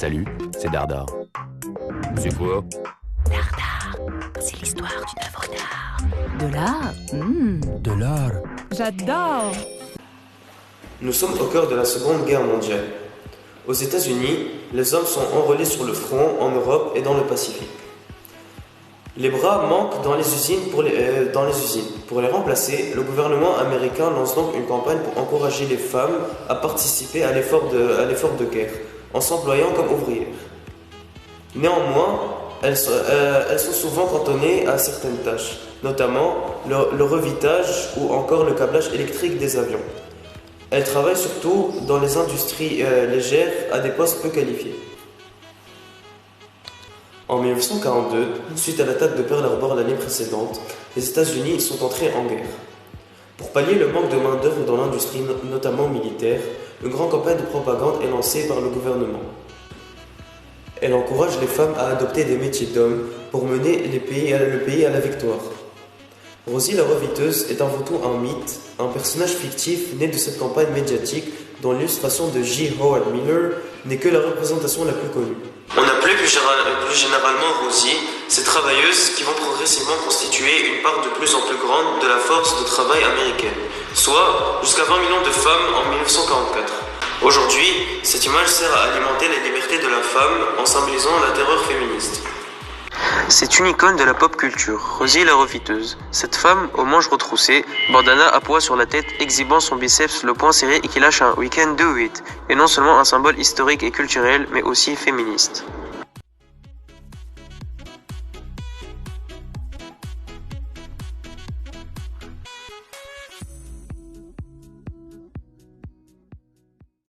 Salut, c'est Dardar. C'est quoi? Dardar, c'est l'histoire d'une œuvre d'art. De l'art? De l'art. J'adore. Nous sommes au cœur de la Seconde Guerre mondiale. Aux États-Unis, les hommes sont enrôlés sur le front, en Europe et dans le Pacifique. Les bras manquent dans les usines. Pour les remplacer, le gouvernement américain lance donc une campagne pour encourager les femmes à participer à l'effort de guerre, en s'employant comme ouvrières. Néanmoins, elles sont souvent cantonnées à certaines tâches, notamment le revitage ou encore le câblage électrique des avions. Elles travaillent surtout dans les industries légères à des postes peu qualifiés. En 1942, suite à l'attaque de Pearl Harbor l'année précédente, les États-Unis sont entrés en guerre. Pour pallier le manque de main-d'œuvre dans l'industrie, notamment militaire, une grande campagne de propagande est lancée par le gouvernement. Elle encourage les femmes à adopter des métiers d'hommes pour mener le pays à la victoire. Rosie la reviteuse est avant tout un mythe, un personnage fictif né de cette campagne médiatique dont l'illustration de J. Howard Miller n'est que la représentation la plus connue. On appelait plus généralement Rosie ces travailleuses qui vont progressivement constituer une part de plus en plus grande de la force de travail américaine, soit jusqu'à 20 millions de femmes en 1944. Aujourd'hui, cette image sert à alimenter les libertés de la femme en symbolisant la terreur féministe. C'est une icône de la pop culture, Rosie la reviteuse. Cette femme, aux manches retroussées, bandana à pois sur la tête, exhibant son biceps le poing serré et qui lâche un « We can do it », est non seulement un symbole historique et culturel, mais aussi féministe.